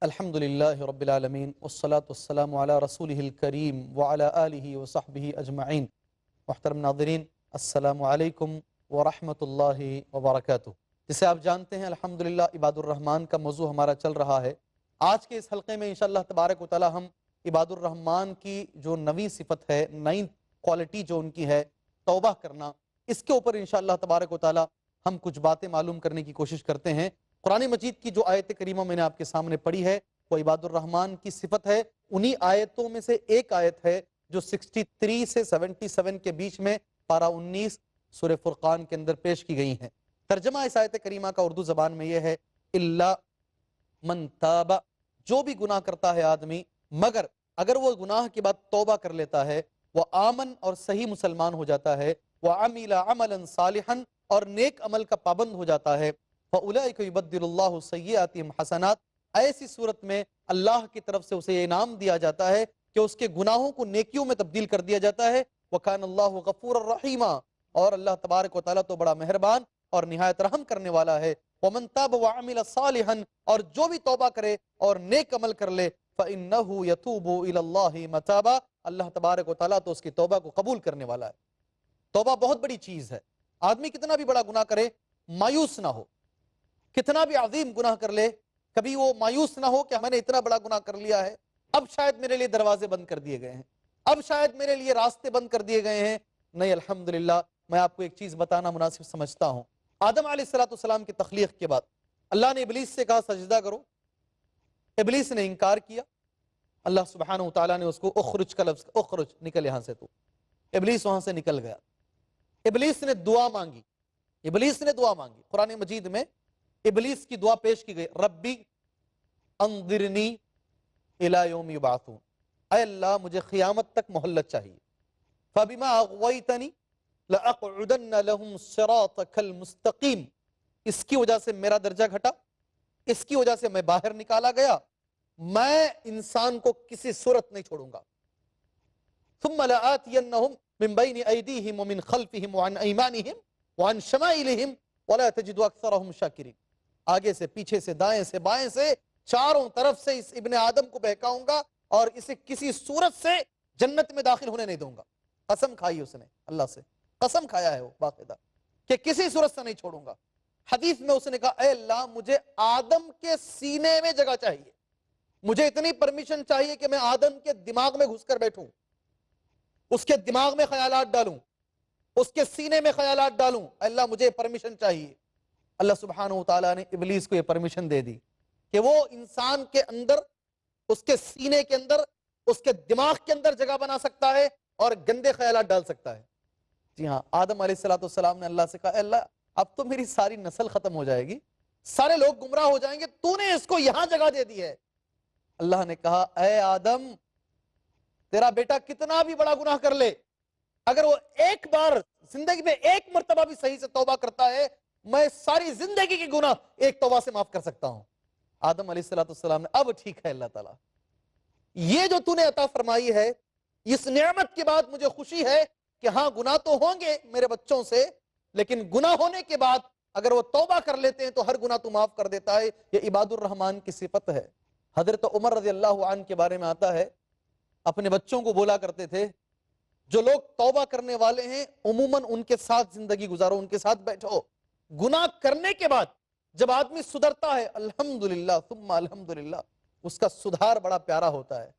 الحمدللہ رب العالمین والصلاة والسلام علی رسولہ الکریم وعلی آلہ وصحبہ اجمعین۔ محترم ناظرین، السلام علیکم ورحمۃ اللہ وبرکاتہ۔ جسے آپ جانتے ہیں الحمدللہ عباد الرحمن کا موضوع ہمارا چل رہا ہے۔ آج کے اس حلقے میں انشاءاللہ تبارک و تعالی ہم عباد الرحمن کی جو نئی صفت ہے، نئی کوالٹی جو ان کی ہے، توبہ کرنا، اس کے اوپر انشاءاللہ تبارک و تعالی ہم کچھ باتیں معلوم کرنے کی کوشش کرتے ہیں۔ قرآن مجید کی جو آیت کریمہ میں نے آپ کے سامنے پڑھی ہے وہ عباد الرحمن کی صفت ہے۔ انہی آیتوں میں سے ایک آیت ہے جو 63 سے 77 کے بیچ میں پارہ 19 سورہ فرقان کے اندر پیش کی گئی ہیں۔ ترجمہ اس آیت کریمہ کا اردو زبان میں یہ ہے، الا من تاب، جو بھی گناہ کرتا ہے آدمی، مگر اگر وہ گناہ کے بعد توبہ کر لیتا ہے، وہ آمن اور صحیح مسلمان ہو جاتا ہے، وہ عمل عملا صالحا اور نیک عمل کا پابند ہو جاتا ہے، فَأُولَئِكَ يُبَدِّلُ اللَّهُ سَيِّئَاتِهِمْ حَسَنَاتٍ، ایسی صورت میں اللہ کی طرف سے اسے انعام دیا جاتا ہے کہ اس کے گناہوں کو نیکیوں میں تبدیل کر دیا جاتا ہے۔ وَكَانَ اللَّهُ غَفُورًا رَحِيمًا، اور اللہ تبارک و تعالیٰ تو بڑا مہربان اور نہایت رحم کرنے والا ہے۔ وَمَن تَابَ وَعَمِلَ صَالِحًا، اور جو بھی توبہ کرے اور نیک عمل کر لے، فَإِنَّهُ يَتُوبُ إِلَى اللَّهِ مَتَابًا، اللہ تبارک و تعالیٰ تو اس کی توبہ کو قبول کرنے والا ہے۔ توبہ بہت بڑی چیز ہے۔ آدمی کتنا بھی بڑا گناہ کرے مایوس نہ ہو، کتنا بھی عظیم گناہ کر لے کبھی وہ مایوس نہ ہو کہ میں نے اتنا بڑا گناہ کر لیا ہے، اب شاید میرے لیے دروازے بند کر دیے گئے ہیں، اب شاید میرے لیے راستے بند کر دیے گئے ہیں۔ نہیں، الحمدللہ میں آپ کو ایک چیز بتانا مناسب سمجھتا ہوں۔ آدم علیہ السلام کی تخلیق کے بعد اللہ نے ابلیس سے کہا سجدہ کرو، ابلیس نے انکار کیا۔ اللہ سبحانہ وتعالیٰ نے اس کو اخرج کا لفظ، اخرج، نکل یہاں سے تو، ابلیس وہاں سے نکل گیا۔ ابلیس نے دعا مانگی، ابلیس نے دعا مانگی، قرآن مجید میں ابلیس کی دعا پیش کی گئی، ربی انظرنی الی یوم یبعثون، اے اللہ مجھے قیامت تک مہلت چاہیے۔ فبما اغویتنی لأقعدن لهم صراطک المستقیم، اس کی وجہ سے میرا درجہ گھٹا، اس کی وجہ سے میں باہر نکالا گیا، میں انسان کو کسی صورت نہیں چھوڑوں گا۔ ثم لآتینہم من بین ایدیہم ومن خلفہم وعن ایمانہم وعن شمائلہم ولا تجد اکثرہم شاکرین، آگے سے، پیچھے سے، دائیں سے، بائیں سے، چاروں طرف سے اس ابن آدم کو بہکاؤں گا اور اسے کسی صورت سے جنت میں داخل ہونے نہیں دوں گا۔ قسم کھائی اس نے، اللہ سے قسم کھایا ہے وہ باقاعدہ کہ کسی صورت سے نہیں چھوڑوں گا۔ حدیث میں اس نے کہا، اے اللہ مجھے آدم کے سینے میں جگہ چاہیے، مجھے اتنی پرمیشن چاہیے کہ میں آدم کے دماغ میں گھس کر بیٹھوں، اس کے دماغ میں خیالات ڈالوں، اس کے سینے میں خیالات ڈالوں، اللہ مجھے پرمیشن چاہیے۔ اللہ سبحانہ وتعالیٰ نے ابلیس کو یہ پرمیشن دے دی کہ وہ انسان کے اندر، اس کے سینے کے اندر، اس کے دماغ کے اندر جگہ بنا سکتا ہے اور گندے خیالات ڈال سکتا ہے۔ جی ہاں، آدم علیہ السلام نے اللہ سے کہا، اے اللہ اب تو میری ساری نسل ختم ہو جائے گی، سارے لوگ گمراہ ہو جائیں گے، تو نے اس کو یہاں جگہ دے دی ہے۔ اللہ نے کہا، اے آدم تیرا بیٹا کتنا بھی بڑا گناہ کر لے، اگر وہ ایک بار زندگی میں ایک مرتبہ بھی صحیح سے توبہ کرتا ہے، میں ساری زندگی کی گناہ ایک توبہ سے معاف کر سکتا ہوں۔ آدم علیہ السلام نے، اب ٹھیک ہے اللہ تعالیٰ، یہ جو تو نے عطا فرمائی ہے، اس نعمت کے بعد مجھے خوشی ہے کہ ہاں گناہ تو ہوں گے میرے بچوں سے، لیکن گناہ ہونے کے بعد اگر وہ توبہ کر لیتے ہیں تو ہر گناہ تو معاف کر دیتا ہے۔ یہ عباد الرحمن کی صفت ہے۔ حضرت عمر رضی اللہ عنہ کے بارے میں آتا ہے، اپنے بچوں کو بولا کرتے تھے، جو لوگ توبہ کرنے والے ہیں عموماً ان کے ساتھ زندگی گزارو، ان کے ساتھ بیٹھو۔ گناہ کرنے کے بعد جب آدمی سدھرتا ہے، الحمدللہ ثم الحمدللہ، اس کا سدھار بڑا پیارا ہوتا ہے۔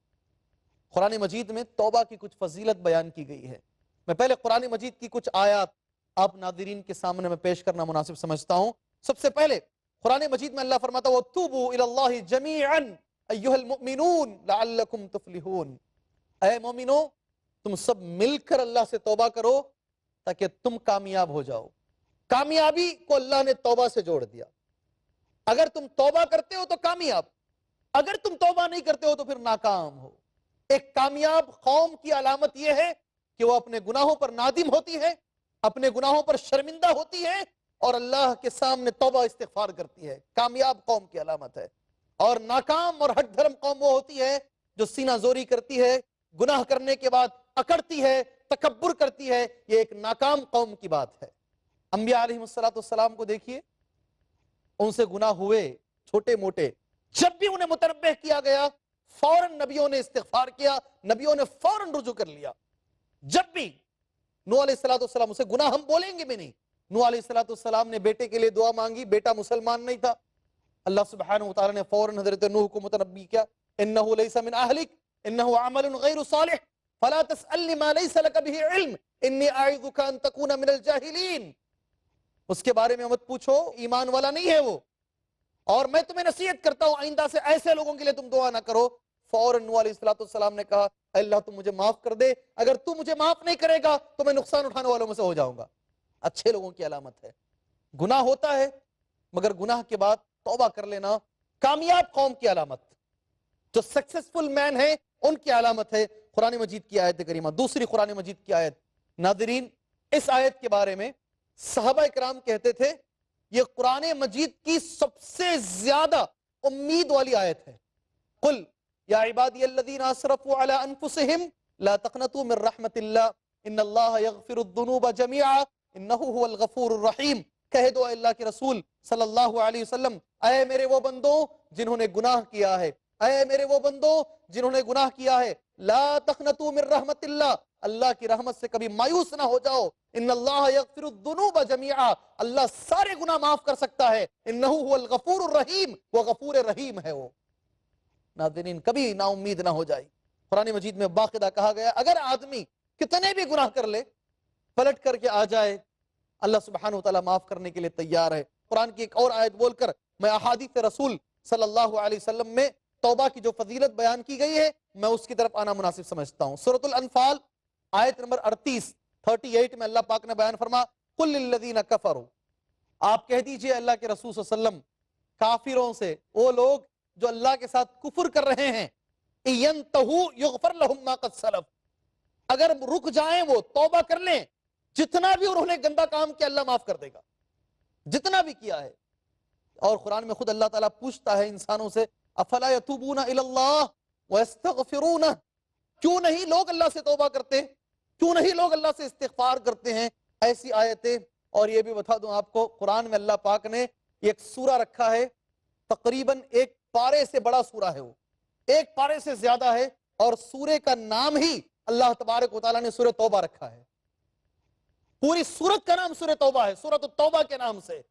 قرآن مجید میں توبہ کی کچھ فضیلت بیان کی گئی ہے۔ میں پہلے قرآن مجید کی کچھ آیات آپ ناظرین کے سامنے میں پیش کرنا مناسب سمجھتا ہوں۔ سب سے پہلے قرآن مجید میں اللہ فرماتا ہے، وَتُوبُوا إِلَى اللَّهِ جَمِيعًا أَيُّهَا الْمُؤْمِنُونَ لَعَلَّكُمْ تُفْلِحُونَ، اے مومنو تم سب مل کر اللہ سے توبہ کرو تاکہ تم کامیاب ہو جاؤ۔ کامیابی کو اللہ نے توبہ سے جوڑ دیا۔ اگر تم توبہ کرتے ہو تو کامیاب، اگر تم توبہ نہیں کرتے ہو تو پھر ناکام ہو۔ ایک کامیاب قوم کی علامت یہ ہے کہ وہ اپنے گناہوں پر نادم ہوتی ہے، اپنے گناہوں پر شرمندہ ہوتی ہے اور اللہ کے سامنے توبہ استغفار کرتی ہے، کامیاب قوم کی علامت ہے۔ اور ناکام اور ہٹ دھرم قوم وہ ہوتی ہے جو سینہ زوری کرتی ہے، گناہ کرنے کے بعد اکڑتی ہے، تکبر کرتی ہے، یہ ایک ناکام قوم کی بات ہے۔ انبیاء علیہ السلام کو دیکھیے، ان سے گناہ ہوئے چھوٹے موٹے، جب بھی انہیں متنبہ کیا گیا فوراً نبیوں نے استغفار کیا، نبیوں نے فوراً رجوع کر لیا۔ جب بھی نوح علیہ السلام اسے گناہ ہم بولیں گے بھی نہیں، نوح علیہ السلام نے بیٹے کے لیے دعا مانگی، بیٹا مسلمان نہیں تھا، اللہ سبحانہ وتعالی نے فوراً حضرت نوح کو متنبی کیا، انہ لیس من اہلک انہ عمل غیر صالح فلا تسألنی ما لیس لک به علم انی اعظک ان تکون من الجاہلین، اس کے بارے میں مت پوچھو، ایمان والا نہیں ہے وہ، اور میں تمہیں نصیحت کرتا ہوں آئندہ سے ایسے لوگوں کے لیے تم دعا نہ کرو۔ فوراً نوح علیہ السلام نے کہا اے اللہ تم مجھے معاف کر دے، اگر تو مجھے معاف نہیں کرے گا تو میں نقصان اٹھانے والوں میں سے ہو جاؤں گا۔ اچھے لوگوں کی علامت ہے، گناہ ہوتا ہے مگر گناہ کے بعد توبہ کر لینا کامیاب قوم کی علامت، جو سکسسفل مین ہے ان کی علامت ہے۔ قرآن مجید کی آیت کریمہ، دوسری قرآن مجید کی آیت، ناظرین اس آیت کے بارے میں صحابہ کرام کہتے تھے یہ قرآن مجید کی سب سے زیادہ امید والی آیت ہے۔ قل یا عبادی الذین اسرفوا علی انفسہم لا تقنطوا من رحمت اللہ ان اللہ یغفر الذنوب جميعا انہ هو الغفور الرحیم، کہہ دو اے اللہ کے رسول صلی اللہ علیہ وسلم، اے میرے وہ بندوں جنہوں نے گناہ کیا ہے، اے میرے وہ بندوں جنہوں نے گناہ کیا ہے، لا تقنطوا من رحمت اللہ، اللہ کی رحمت سے کبھی مایوس نہ ہو جاؤ، ان اللہ یغفر الذنوب جميعا، اللہ سارے گناہ معاف کر سکتا ہے، انہ هو الغفور الرحیم، وہ غفور رحیم ہے وہ۔ ناظرین کبھی نا امید نہ ہو جائے، قرآن مجید میں باقاعدہ کہا گیا اگر آدمی کتنے بھی گناہ کر لے پلٹ کر کے آ جائے اللہ سبحانہ وتعالی معاف کرنے کے لیے تیار ہے۔ قرآن کی ایک اور آیت بول کر میں احادیث رسول صلی اللہ علیہ وسلم میں توبہ کی جو فضیلت بیان کی گئی ہے میں اس کی طرف آنا مناسب سمجھتا ہوں۔ سورۃ الانفال آیت نمبر 38 میں اللہ پاک نے بیان فرما قل للذین کفروا، آپ کہہ دیجئے اللہ کے رسول صلی اللہ علیہ وسلم کافروں سے، وہ لوگ جو اللہ کے ساتھ کفر کر رہے ہیں، اِيَنْتَهُوا يُغْفَرْ لَهُمْ مَا قَدْ سَلَفَ، اگر رک جائیں وہ توبہ کر لیں، جتنا بھی انہوں نے گندا کام کیا اللہ معاف کر دے گا، جتنا بھی کیا ہے۔ اور قرآن میں خود اللہ تعالیٰ پوچھتا ہے انسانوں سے افلا یتوبون الی اللہ ویستغفرونہ، کیوں نہیں لوگ اللہ سے توبہ کرتے، کیوں نہیں لوگ اللہ سے استغفار کرتے ہیں۔ ایسی آیتیں، اور یہ بھی بتا دوں آپ کو قرآن میں اللہ پاک نے ایک سورہ رکھا ہے تقریباً ایک پارے سے بڑا سورہ ہے، وہ ایک پارے سے زیادہ ہے، اور سورے کا نام ہی اللہ تبارک و تعالیٰ نے سورہ توبہ رکھا ہے، پوری سورت کا نام سورہ توبہ ہے، سورۃ التوبہ کے نام سے۔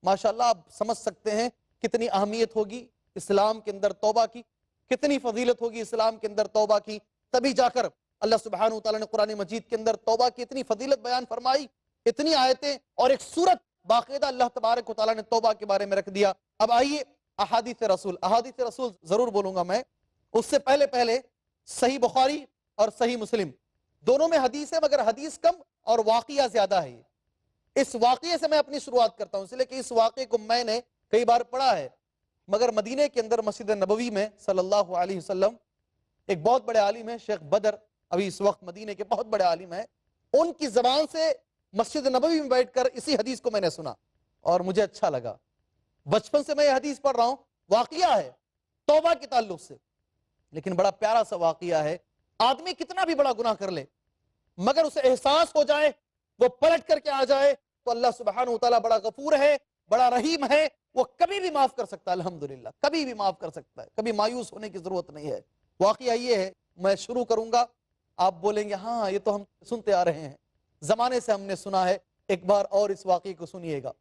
ماشاءاللہ آپ سمجھ سکتے ہیں کتنی اہمیت ہوگی اسلام کے اندر توبہ کی، کتنی فضیلت ہوگی اسلام کے اندر توبہ کی، تبھی جا کر اللہ سبحانہ وتعالی نے قرآن مجید کے اندر توبہ کی اتنی فضیلت بیان فرمائی، اتنی آیتیں اور ایک سورت باقاعدہ اللہ تبارک و تعالی نے توبہ کے بارے میں رکھ دیا۔ اب آئیے احادیث رسول ضرور بولوں گا میں، اس سے پہلے صحیح بخاری اور صحیح مسلم دونوں میں حدیث ہے مگر حدیث کم اور واقعہ زیادہ ہے۔ اس واقعے سے میں اپنی شروعات کرتا ہوں، اس لیے کہ اس واقعے کو میں نے کئی بار پڑھا ہے، مگر مدینے کے اندر مسجد نبوی میں صلی اللہ علیہ وسلم ایک بہت بڑے عالم ہیں شیخ بدر، ابھی اس وقت مدینے کے بہت بڑے عالم ہیں، ان کی زبان سے مسجد نبوی میں بیٹھ کر اسی حدیث کو میں نے سنا اور مجھے اچھا لگا۔ بچپن سے میں یہ حدیث پڑھ رہا ہوں، واقعہ ہے توبہ کے تعلق سے، لیکن بڑا پیارا سا واقعہ ہے۔ آدمی کتنا بھی بڑا گناہ کر لے مگر اسے احساس ہو جائے، وہ پلٹ کر کے آ جائے تو اللہ سبحانہ وتعالی بڑا غفور ہے، بڑا رحیم ہے، وہ کبھی بھی معاف کر سکتا ہے، الحمدللہ کبھی بھی معاف کر سکتا ہے، کبھی مایوس ہونے کی ضرورت نہیں ہے۔ واقعہ یہ ہے، میں شروع کروں گا، آپ بولیں گے ہاں یہ تو ہم سنتے آ رہے ہیں، زمانے سے ہم نے سنا ہے، ایک بار اور اس واقعے کو سنیے گا۔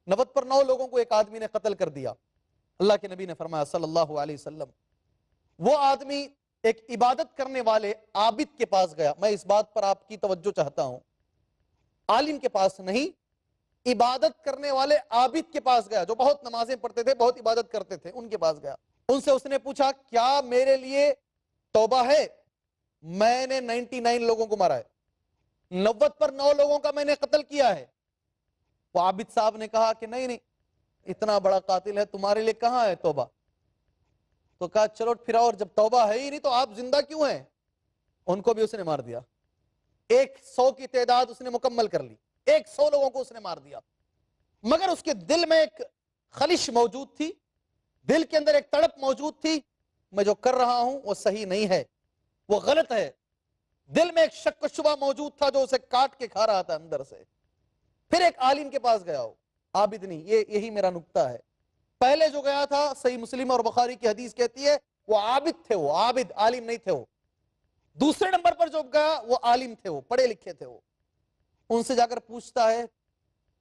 90 لوگوں کو ایک آدمی نے قتل کر دیا، اللہ کے نبی نے فرمایا صلی اللہ علیہ وسلم، وہ آدمی ایک عبادت کرنے والے عابد کے پاس گیا۔ میں اس بات پر آپ کی توجہ چاہتا ہوں، عالم کے پاس نہیں، عبادت کرنے والے عابد کے پاس گیا، جو بہت نمازیں پڑھتے تھے، بہت عبادت کرتے تھے، ان کے پاس گیا۔ ان سے اس نے پوچھا کیا میرے لیے توبہ ہے؟ میں نے 99 لوگوں کو مارا ہے، 90 لوگوں کا میں نے قتل کیا ہے۔ وہ عابد صاحب نے کہا کہ نہیں اتنا بڑا قاتل ہے، تمہارے لیے کہاں ہے توبہ؟ تو کہا چلو پھر، اور جب توبہ ہے ہی نہیں تو آپ زندہ کیوں ہیں؟ ان کو بھی اس نے مار دیا، 100 کی تعداد اس نے مکمل کر لی، 100 لوگوں کو اس نے مار دیا، مگر اس کے دل میں ایک خلش موجود تھی، دل کے اندر ایک تڑپ موجود تھی، میں جو کر رہا ہوں وہ صحیح نہیں ہے، وہ غلط ہے۔ دل میں ایک شک و شبہ موجود تھا جو اسے کاٹ کے کھا رہا تھا اندر سے۔ پھر ایک عالم کے پاس گیا ہو، عابد نہیں، یہی میرا نکتہ ہے، پہلے جو گیا تھا صحیح مسلم اور بخاری کی حدیث کہتی ہے وہ عابد تھے، وہ عابد، عالم نہیں تھے وہ. دوسرے نمبر پر جو گیا وہ عالم تھے، وہ پڑھے لکھے تھے. وہ ان سے جا کر پوچھتا ہے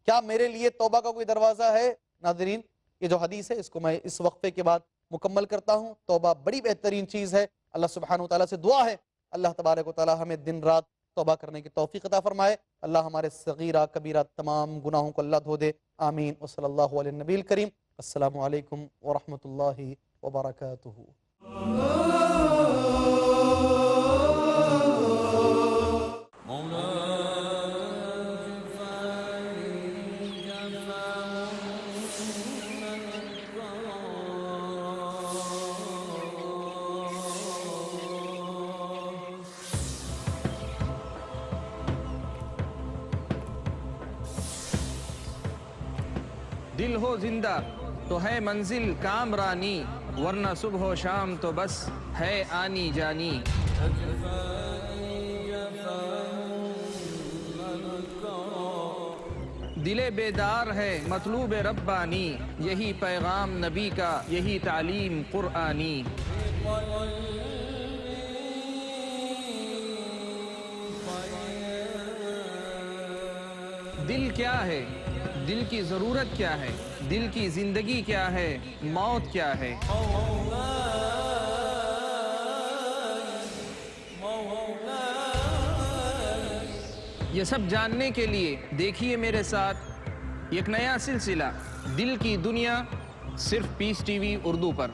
کیا میرے لیے توبہ کا کوئی دروازہ ہے؟ ناظرین یہ جو حدیث ہے اس کو میں اس وقفے کے بعد مکمل کرتا ہوں. توبہ بڑی بہترین چیز ہے. اللہ سبحانہ وتعالیٰ سے دعا ہے اللہ تبارک و تعالیٰ ہمیں دن رات توبہ کرنے کی توفیق عطا فرمائے. اللہ ہمارے صغیرہ کبیرہ تمام گناہوں کو اللہ دھو دے. آمین. وصلی اللہ علیہ النبی الکریم. السلام علیکم ورحمۃ اللہ وبرکاتہ. دل ہو زندہ تو ہے منزل کامرانی، ورنہ صبح و شام تو بس ہے آنی جانی. دل بیدار ہے مطلوب ربانی، یہی پیغام نبی کا، یہی تعلیم قرآنی. دل کیا ہے، دل کی ضرورت کیا ہے، دل کی زندگی کیا ہے، موت کیا ہے. یہ سب جاننے کے لیے دیکھیے میرے ساتھ ایک نیا سلسلہ دل کی دنیا، صرف پیس ٹی وی اردو پر.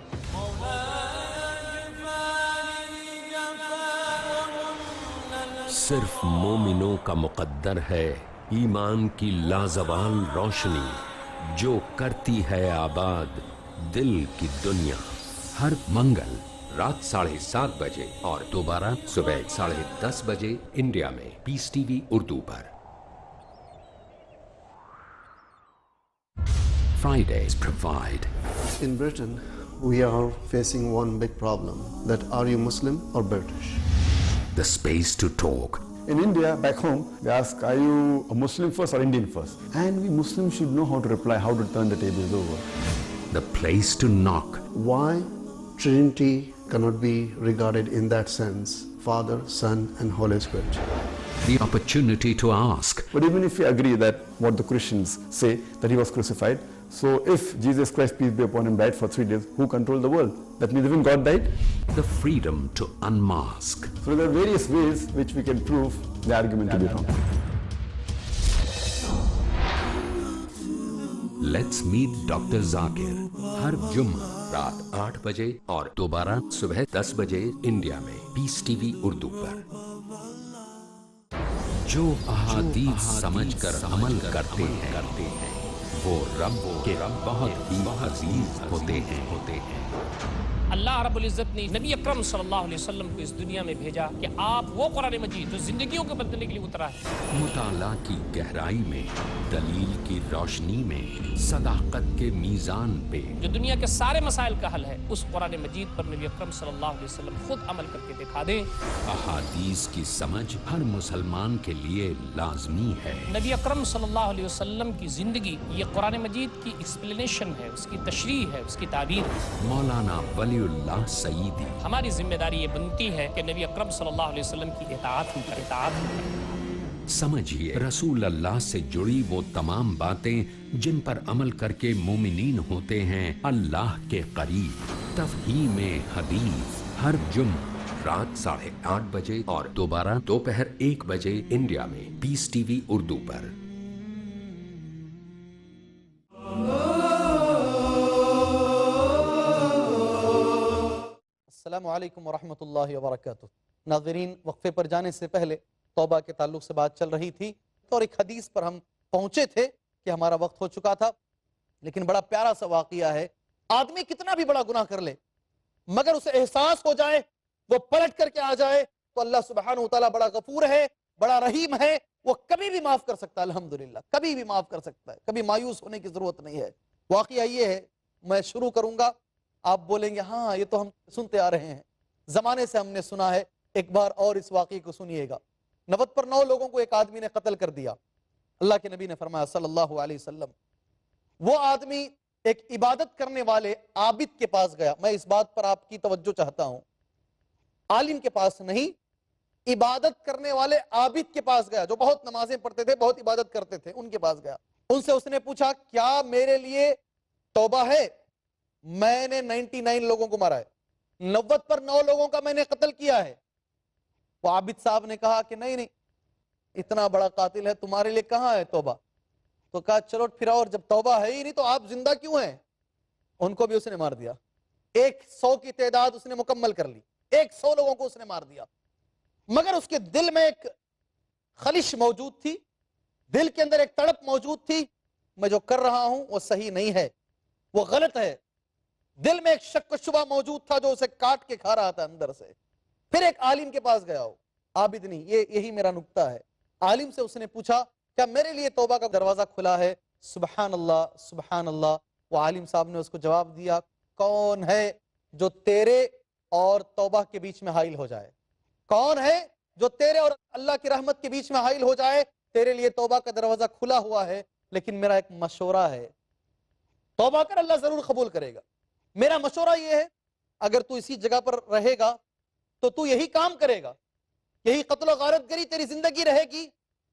صرف مومنوں کا مقدر ہے ایمان کی لازوال روشنی، جو کرتی ہے آباد دل کی دنیا. ہر منگل رات 7:30 بجے اور دوبارہ صبح 10:30 بجے انڈیا میں پیس ٹی وی اردو پر. Fridays provide. In Britain, we are facing one big problem, that are you Muslim or British? The space to talk. In India, back home, they ask, are you a Muslim first or Indian first? And we Muslims should know how to reply, how to turn the tables over. The place to knock. Why Trinity cannot be regarded in that sense, Father, Son and Holy Spirit? The opportunity to ask. But even if we agree that what the Christians say, that he was crucified, so if Jesus Christ, peace be upon him, died for 3 days, who controlled the world? That means even God died? The freedom to unmask. So there are various ways which we can prove the argument to be wrong. Let's meet Dr. Zakir. ہر جمعہ رات 8 بجے اور دوبارہ صبح 10 بجے India میں Peace TV Urdu پر. جو احادیث سمجھ کر عمل کرتے ہیں وہ رب کے بہت ہی عزیز ہوتے ہیں. اللہ رب العزت نے نبی اکرم صلی اللہ علیہ وسلم کو اس دنیا میں بھیجا کہ آپ وہ قرآن مجید جو زندگیوں کو بدلنے کے لیے اترا ہے. مطالعہ کی گہرائی میں، دلیل کی روشنی میں، صداقت کے میزان پہ، جو دنیا کے سارے مسائل کا حل ہے، اس قرآن مجید پر نبی اکرم صلی اللہ علیہ وسلم خود عمل کر کے دکھا دیں. احادیث کی سمجھ ہر مسلمان کے لیے لازمی ہے. نبی اکرم صلی اللہ علیہ وسلم کی زندگی یہ قرآن مجید کی ایکسپلینیشن ہے، اس کی تشریح ہے، اس کی تعبیر ہے. مولانا ولی اللہ سعیدی. ہماری ذمہ داری یہ بنتی ہے کہ نبی اکرم صلی اللہ علیہ وسلم کی اطاعت ہم کریں. سمجھیے رسول اللہ سے جڑی وہ تمام باتیں جن پر عمل کر کے مومنین ہوتے ہیں اللہ کے قریب. تفہیم حدیث ہر جمعہ رات 8:30 بجے اور دوبارہ دوپہر 1 بجے انڈیا میں پیس ٹی وی اردو پر. السلام علیکم ورحمۃ اللہ وبرکاتہ. ناظرین وقفے پر جانے سے پہلے توبہ کے تعلق سے بات چل رہی تھی اور ایک حدیث پر ہم پہنچے تھے کہ ہمارا وقت ہو چکا تھا، لیکن بڑا پیارا سا واقعہ ہے. آدمی کتنا بھی بڑا گناہ کر لے مگر اسے احساس ہو جائے، وہ پلٹ کر کے آ جائے تو اللہ سبحانہ وتعالیٰ بڑا غفور ہے، بڑا رحیم ہے، وہ کبھی بھی معاف کر سکتا ہے. الحمدللہ کبھی بھی معاف کر سکتا ہے، کبھی مایوس ہونے کی ضرورت نہیں ہے. واقعہ یہ ہے، میں شروع کروں گا، آپ بولیں گے ہاں یہ تو ہم سنتے آ رہے ہیں، زمانے سے ہم نے سنا ہے. ایک بار اور اس واقعے کو سنیے گا. 90 لوگوں کو ایک آدمی نے قتل کر دیا. اللہ کے نبی نے فرمایا صلی اللہ علیہ وسلم وہ آدمی ایک عبادت کرنے والے عابد کے پاس گیا. میں اس بات پر آپ کی توجہ چاہتا ہوں, عالم کے پاس نہیں, عبادت کرنے والے عابد کے پاس گیا, جو بہت نمازیں پڑھتے تھے, بہت عبادت کرتے تھے, ان کے پاس گیا. ان سے اس نے پوچھا کیا میرے لیے توبہ ہے؟ میں نے 99 لوگوں کو مارا ہے, 90 پر 9 لوگوں کا میں نے قتل کیا ہے. وہ عابد صاحب نے کہا کہ نہیں, اتنا بڑا قاتل ہے, تمہارے لیے کہاں ہے توبہ؟ تو کہا چلو پھر, اور جب توبہ ہے ہی نہیں تو آپ زندہ کیوں ہیں؟ ان کو بھی اس نے مار دیا. 100 کی تعداد اس نے مکمل کر لی, 100 لوگوں کو اس نے مار دیا. مگر اس کے دل میں ایک خلش موجود تھی, دل کے اندر ایک تڑپ موجود تھی, میں جو کر رہا ہوں وہ صحیح نہیں ہے, وہ غلط ہے. دل میں ایک شک و شبہ موجود تھا جو اسے کاٹ کے کھا رہا تھا اندر سے. پھر ایک عالم کے پاس گیا, ہو عابد نہیں, یہی میرا نقطہ ہے. عالم سے اس نے پوچھا کیا میرے لیے توبہ کا دروازہ کھلا ہے؟ سبحان اللہ سبحان اللہ. وہ عالم صاحب نے اس کو جواب دیا, کون ہے جو تیرے اور توبہ کے بیچ میں حائل ہو جائے؟ کون ہے جو تیرے اور اللہ کی رحمت کے بیچ میں حائل ہو جائے؟ تیرے لیے توبہ کا دروازہ کھلا ہوا ہے, لیکن میرا ایک مشورہ ہے, توبہ کر, اللہ ضرور قبول کرے گا. میرا مشورہ یہ ہے, اگر تو اسی جگہ پر رہے گا تو تو یہی کام کرے گا, یہی قتل و غارت گری تیری زندگی رہے گی.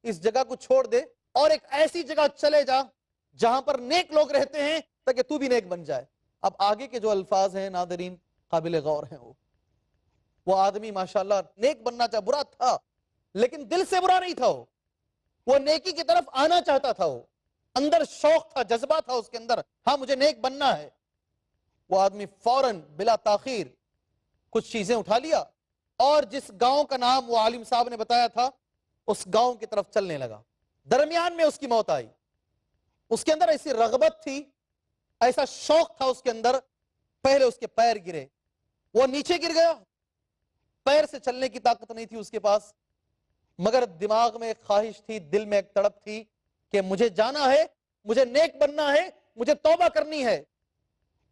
اس جگہ کو چھوڑ دے اور ایک ایسی جگہ چلے جا جہاں پر نیک لوگ رہتے ہیں, تاکہ تو بھی نیک بن جائے. اب آگے کے جو الفاظ ہیں ناظرین قابل غور ہیں. وہ آدمی ماشاءاللہ نیک بننا چاہا, برا تھا لیکن دل سے برا نہیں تھا, وہ نیکی کی طرف آنا چاہتا تھا, وہ اندر شوق تھا, جذبہ تھا اس کے اندر, ہاں مجھے نیک بننا ہے. وہ آدمی فوراً بلا تاخیر کچھ چیزیں اٹھا لیا اور جس گاؤں کا نام وہ عالم صاحب نے بتایا تھا اس گاؤں کی طرف چلنے لگا. درمیان میں اس کی موت آئی. اس کے اندر ایسی رغبت تھی, ایسا شوق تھا اس کے اندر, پہلے اس کے پیر گرے, وہ نیچے گر گیا, پیر سے چلنے کی طاقت نہیں تھی اس کے پاس, مگر دماغ میں ایک خواہش تھی, دل میں ایک تڑپ تھی کہ مجھے جانا ہے, مجھے نیک بننا ہے, مجھے توبہ کرنی ہے.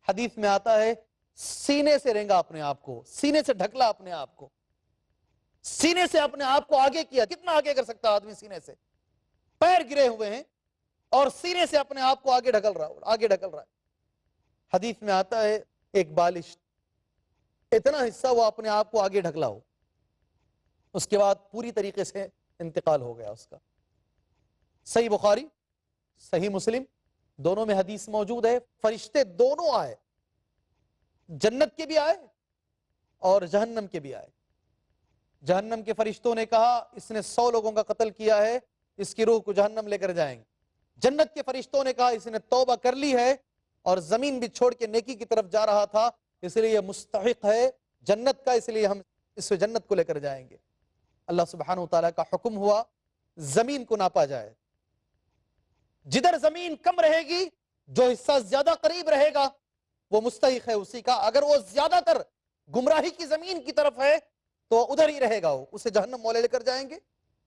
حدیث میں آتا ہے سینے سے رینگا اپنے آپ کو, سینے سے ڈھکلا اپنے آپ کو, سینے سے اپنے آپ کو آگے کیا. کتنا آگے کر سکتا آدمی سینے سے؟ پیر گرے ہوئے ہیں اور سینے سے اپنے آپ کو آگے ڈھکل رہا ہے. حدیث میں آتا ہے ایک بالش, اتنا حصہ وہ اپنے آپ کو آگے ڈھکلا ہو, اس کے بعد پوری طریقے سے انتقال ہو گیا اس کا. صحیح بخاری صحیح مسلم دونوں میں حدیث موجود ہے, فرشتے دونوں آئے, جنت کے بھی آئے اور جہنم کے بھی آئے. جہنم کے فرشتوں نے کہا اس نے 100 لوگوں کا قتل کیا ہے, اس کی روح کو جہنم لے کر جائیں گے. جنت کے فرشتوں نے کہا اس نے توبہ کر لی ہے اور زمین بھی چھوڑ کے نیکی کی طرف جا رہا تھا, اس لیے یہ مستحق ہے جنت کا, اس لیے ہم اس جنت کو لے کر جائیں گے. اللہ سبحانہ وتعالیٰ کا حکم ہوا زمین کو ناپا جائے. جدھر زمین کم رہے گی, جو حصہ زیادہ قریب رہے گا وہ مستحق ہے اسی کا. اگر وہ زیادہ تر گمراہی کی زمین کی طرف ہے تو ادھر ہی رہے گا, وہ اسے جہنم والے لے کر جائیں گے.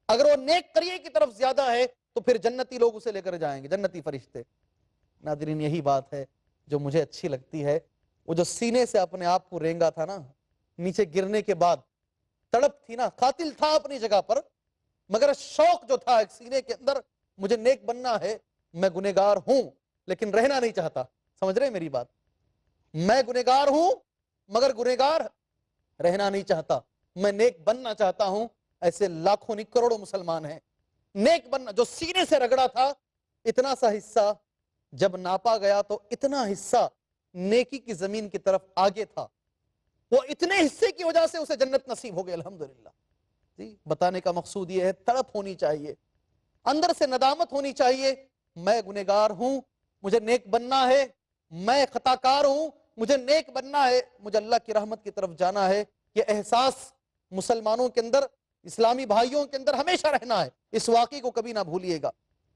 اگر وہ نیک قریے کی طرف زیادہ ہے تو پھر جنتی لوگ اسے لے کر جائیں گے, جنتی فرشتے. ناظرین یہی بات ہے جو مجھے اچھی لگتی ہے. وہ جو سینے سے اپنے آپ کو رینگا تھا نا, نیچے گرنے کے بعد تڑپ تھی نا, قاتل تھا اپنی جگہ پر, مگر شوق جو تھا ایک سینے کے اندر, مجھے نیک بننا ہے, میں گنہگار ہوں لیکن رہنا نہیں چاہتا. سمجھ رہے میری بات؟ میں گنہگار ہوں مگر گنہگار رہنا نہیں چاہتا, میں نیک بننا چاہتا ہوں. ایسے لاکھوں نہیں کروڑوں مسلمان ہیں. نیک بننا جو سینے سے رگڑا تھا, اتنا سا حصہ جب ناپا گیا تو اتنا حصہ نیکی کی زمین کی طرف آگے تھا. وہ اتنے حصے کی وجہ سے اسے جنت نصیب ہو گئی الحمدللہ. جی بتانے کا مقصود یہ ہے, تڑپ ہونی چاہیے, اندر سے ندامت ہونی چاہیے, میں گنہگار ہوں, مجھے نیک بننا ہے, میں خطاکار ہوں, مجھے نیک بننا ہے, مجھے اللہ کی رحمت کی طرف جانا ہے. یہ احساس مسلمانوں کے اندر, اسلامی بھائیوں کے اندر ہمیشہ رہنا ہے. اس واقعے کو کبھی نہ بھولیے گا.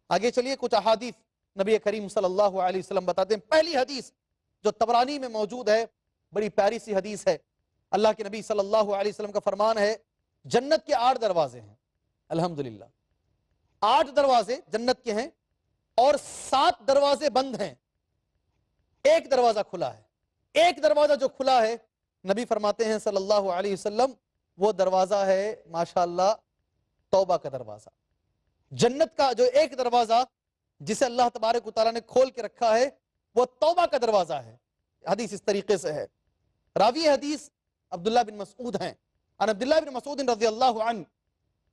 آگے چلیے, کچھ احادیث نبی کریم صلی اللہ علیہ وسلم بتاتے ہیں. پہلی حدیث جو طبرانی میں موجود ہے, بڑی پیاری سی حدیث ہے. اللہ کے نبی صلی اللہ علیہ وسلم کا فرمان ہے, جنت کے 8 دروازے ہیں. الحمدللہ 8 دروازے جنت کے ہیں اور 7 دروازے بند ہیں, ایک دروازہ کھلا ہے. ایک دروازہ جو کھلا ہے, نبی فرماتے ہیں صلی اللہ علیہ وسلم, وہ دروازہ ہے ماشاءاللہ توبہ کا دروازہ. جنت کا جو ایک دروازہ جسے اللہ تبارک و تعالیٰ نے کھول کے رکھا ہے, وہ توبہ کا دروازہ ہے. حدیث اس طریقے سے ہے. راوی حدیث عبداللہ بن مسعود ہیں. عن عبداللہ بن مسعود رضی اللہ عنہ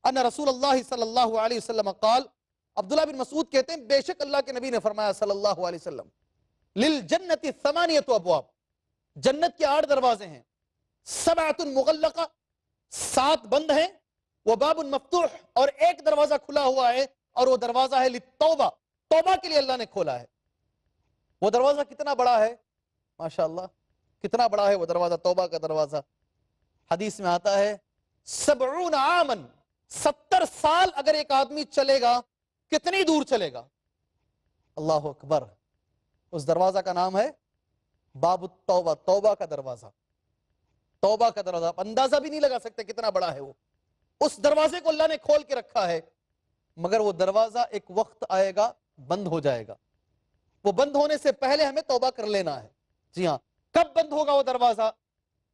ان رسول اللہ صلی اللہ علیہ وسلم قال, عبداللہ بن مسعود کہتے ہیں بے شک اللہ کے نبی نے فرمایا صلی اللہ علیہ وسلم, للجنت ثمانیۃ ابواب, جنت کے 8 دروازے ہیں, 7 مغلقہ, 7 بند ہیں, وباب مفتوح, اور ایک دروازہ کھلا ہوا ہے, اور وہ دروازہ ہے للتوبہ, توبہ کے لیے اللہ نے کھولا ہے. وہ دروازہ کتنا بڑا ہے, ماشاءاللہ کتنا بڑا ہے وہ دروازہ, توبہ کا دروازہ. حدیث میں آتا ہے 70 عامن, 70 سال اگر ایک آدمی چلے گا کتنی دور چلے گا. اللہ اکبر. اس دروازہ کا نام ہے باب التوبہ, توبہ کا دروازہ, توبہ کا دروازہ. آپ اندازہ بھی نہیں لگا سکتے کتنا بڑا ہے وہ. اس دروازے کو اللہ نے کھول کے رکھا ہے, مگر وہ دروازہ ایک وقت آئے گا بند ہو جائے گا. وہ بند ہونے سے پہلے ہمیں توبہ کر لینا ہے. جی ہاں, کب بند ہوگا وہ دروازہ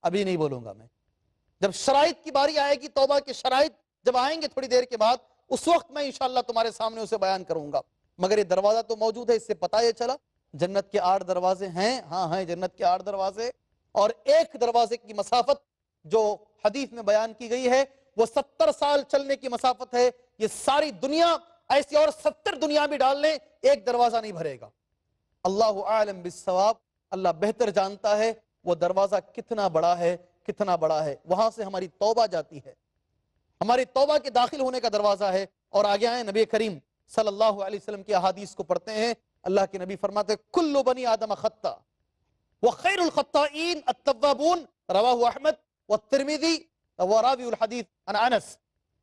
ابھی نہیں بولوں گا میں. جب شرائط کی باری آئے گی, توبہ کے شرائط جب آئیں گے تھوڑی دیر کے بعد, اس وقت میں انشاءاللہ تمہارے سامنے اسے بیان کروں گا. مگر یہ دروازہ تو موجود ہے. اس سے پتہ یہ چلا جنت کے 8 دروازے ہیں. ہاں ہیں جنت کے 8 دروازے, اور ایک دروازے کی مسافت جو حدیث میں بیان کی گئی ہے وہ 70 سال چلنے کی مسافت ہے. یہ ساری دنیا ایسی اور 70 دنیا بھی ڈال لیں ایک دروازہ نہیں بھرے گا. اللہ عالم بالثواب, اللہ بہتر جانتا ہے وہ دروازہ کتنا بڑا ہے, کتنا بڑا ہے. وہاں سے ہماری توبہ جاتی ہے, ہماری توبہ کے داخل ہونے کا دروازہ ہے. اور آگے آئیں نبی کریم صلی اللہ علیہ وسلم کی احادیث کو پڑھتے ہیں. اللہ کے نبی فرماتے ہیں کل بنی آدم خطا وخیر الخطائین التوابون, رواہ احمد والترمذی وراوی الحدیث عن انس.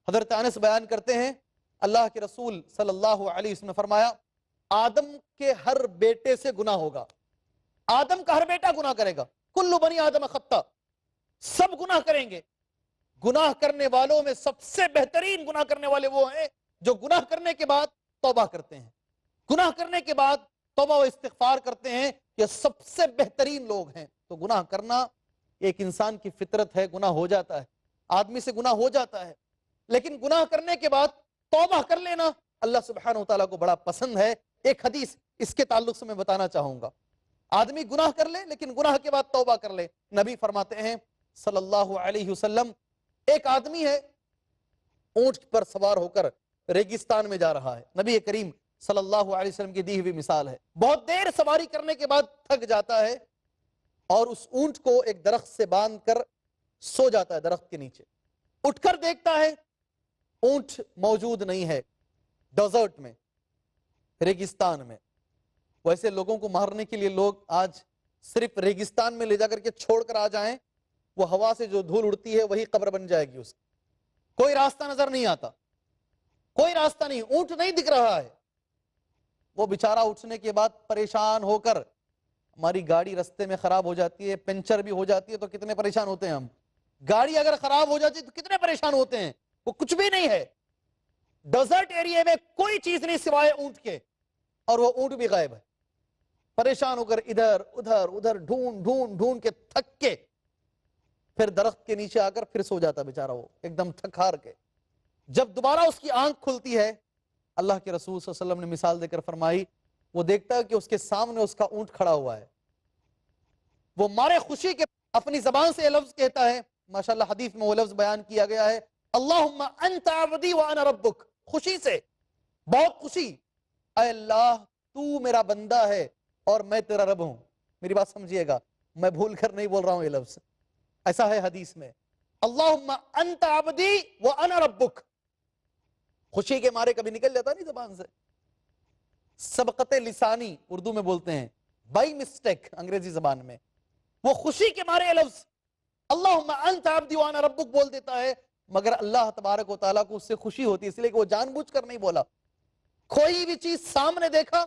حضرت انس بیان کرتے ہیں اللہ کے رسول صلی اللہ علیہ وسلم نے فرمایا آدم کے ہر بیٹے سے گناہ ہوگا. آدم کا ہر بیٹا گناہ کرے گا. کل بنی آدم خطا, سب گناہ کریں گے. گناہ کرنے والوں میں سب سے بہترین گناہ کرنے والے وہ ہیں جو گناہ کرنے کے بعد توبہ کرتے ہیں. گناہ کرنے کے بعد توبہ و استغفار کرتے ہیں, یہ سب سے بہترین لوگ ہیں. تو گناہ کرنا ایک انسان کی فطرت ہے, گناہ ہو جاتا ہے, آدمی سے گناہ ہو جاتا ہے, لیکن گناہ کرنے کے بعد توبہ کر لینا اللہ سبحانہ وتعالیٰ کو بڑا پسند ہے. ایک حدیث اس کے تعلق سے میں بتانا چاہوں گا. آدمی گناہ کر لے لیکن گناہ کے بعد توبہ کر لے. نبی فرماتے ہیں صلی اللہ علیہ وسلم, ایک آدمی ہے اونٹ پر سوار ہو کر ریگستان میں جا رہا ہے. نبی کریم صلی اللہ علیہ وسلم کی دی ہوئی مثال ہے. بہت دیر سواری کرنے کے بعد تھک جاتا ہے اور اس اونٹ کو ایک درخت سے باندھ کر سو جاتا ہے درخت کے نیچے. اٹھ کر دیکھتا ہے اونٹ موجود نہیں ہے, ڈیزرٹ میں, ریگستان میں. ویسے لوگوں کو مارنے کے لیے لوگ آج صرف ریگستان میں لے جا کر کے چھوڑ کر آ جائیں, وہ ہوا سے جو دھول اڑتی ہے وہی قبر بن جائے گی اس کی. کوئی راستہ نظر نہیں آتا, کوئی راستہ نہیں, اونٹ نہیں دکھ رہا ہے. وہ بیچارہ اٹھنے کے بعد پریشان ہو کر, ہماری گاڑی رستے میں خراب ہو جاتی ہے, پنچر بھی ہو جاتی ہے تو کتنے پریشان ہوتے ہیں ہم. گاڑی اگر خراب ہو جاتی ہے تو کتنے پریشان ہوتے ہیں. وہ کچھ بھی نہیں ہے, ڈیزرٹ ایریا میں کوئی چیز نہیں سوائے اونٹ کے, اور وہ اونٹ بھی غائب ہے. پریشان ہو کر ادھر ادھر ادھر ڈھونڈ ڈھونڈ ڈھونڈ کے تھک کے پھر درخت کے نیچے آ کر پھر سو جاتا بیچارہ, وہ ایک دم تھک ہار کے. جب دوبارہ اس کی آنکھ کھلتی ہے, اللہ کے رسول صلی اللہ علیہ وسلم نے مثال دے کر فرمائی, وہ دیکھتا ہے کہ اس کے سامنے اس کا اونٹ کھڑا ہوا ہے. وہ مارے خوشی کے اپنی زبان سے یہ لفظ کہتا ہے, ماشاءاللہ حدیث میں وہ لفظ بیان کیا گیا ہے, اللہم انت عبدی وانا ربک. خوشی سے, بہت خوشی, اے اللہ تو میرا بندہ ہے اور میں تیرا رب ہوں. میری بات سمجھیے گا, میں بھول کر نہیں بول رہا ہوں یہ لفظ, ایسا ہے حدیث میں, اللہم انت عبدی وانا ربک. خوشی کے مارے کبھی نکل جاتا نہیں زبان سے, سبقت لسانی اردو میں بولتے ہیں, بائی مسٹیک انگریزی زبان میں. وہ خوشی کے مارے یہ لفظ اللہم انت عبدی وانا ربک بول دیتا ہے, مگر اللہ تبارک و تعالیٰ کو اس سے خوشی ہوتی ہے, اس لیے کہ وہ جان بوجھ کر نہیں بولا. کوئی بھی چیز سامنے دیکھا,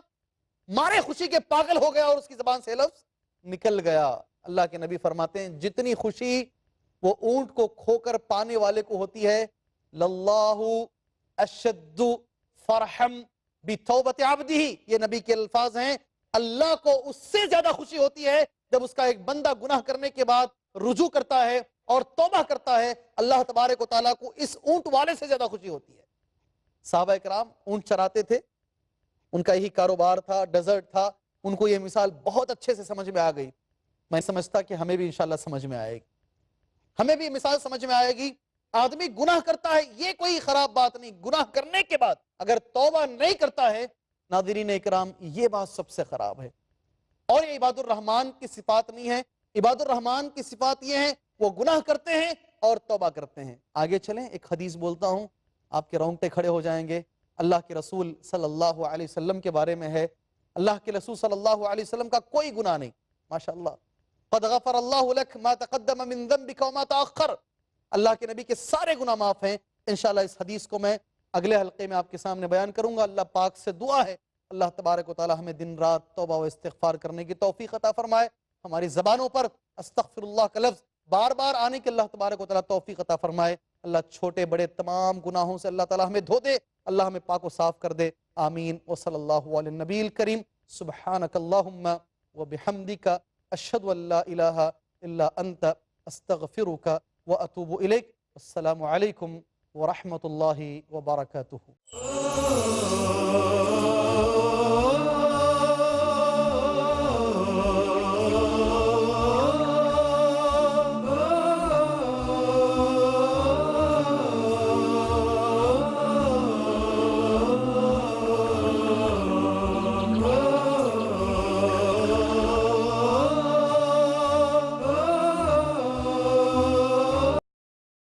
مارے خوشی کے پاگل ہو گیا اور اس کی زبان سے لفظ نکل گیا. اللہ کے نبی فرماتے ہیں جتنی خوشی وہ اونٹ کو کھو کر پانے والے کو ہوتی ہے, للہ اشد فرحم بتوبت عبدہ, یہ نبی کے الفاظ ہیں, اللہ کو اس سے زیادہ خوشی ہوتی ہے جب اس کا ایک بندہ گناہ کرنے کے بعد رجوع کرتا ہے اور توبہ کرتا ہے. اللہ تبارک و تعالیٰ کو اس اونٹ والے سے زیادہ خوشی ہوتی ہے. صحابہ کرام اونٹ چراتے تھے, ان کا یہی کاروبار تھا, ڈیزرٹ تھا, ان کو یہ مثال بہت اچھے سے سمجھ میں آ گئی. میں سمجھتا کہ ہمیں بھی انشاءاللہ سمجھ میں آئے گی, ہمیں بھی مثال سمجھ میں آئے گی. آدمی گناہ کرتا ہے یہ کوئی خراب بات نہیں, گناہ کرنے کے بعد اگر توبہ نہیں کرتا ہے, ناظرین اکرام, یہ بات سب سے خراب ہے. اور یہ عباد الرحمن کی صفات نہیں ہے. عباد الرحمن کی صفات یہ ہیں وہ گناہ کرتے ہیں اور توبہ کرتے ہیں. آگے چلیں, ایک حدیث بولتا ہوں, آپ کے رونگٹے کھڑے ہو جائیں گے. اللہ کے رسول صلی اللہ علیہ وسلم کے بارے میں ہے. اللہ کے رسول صلی اللہ علیہ وسلم کا کوئی گناہ نہیں, ماشاءاللہ. قد غفر اللہ لک ما تقدم من ذنبک وما تاخر. اللہ کے نبی کے سارے گناہ معاف ہیں. انشاءاللہ اس حدیث کو میں اگلے حلقے میں آپ کے سامنے بیان کروں گا. اللہ پاک سے دعا ہے اللہ تبارک و تعالی ہمیں دن رات توبہ و استغفار کرنے کی توفیق عطا فرمائے. ہماری زبانوں پر استغفر اللہ کا لفظ بار بار آنے کی اللہ تبارک و تعالی توفیق عطا فرمائے. اللہ چھوٹے بڑے تمام گناہوں سے اللہ تعالی ہمیں دھو دے, اللہ ہمیں پاک و صاف کر دے. آمین. وصلی اللہ علی النبی الکریم. سبحانک اللہم وبحمدک اشہد ان لا الہ الا انت استغفرک واتوب الیک. السلام علیکم ورحمۃ اللہ وبرکاتہ.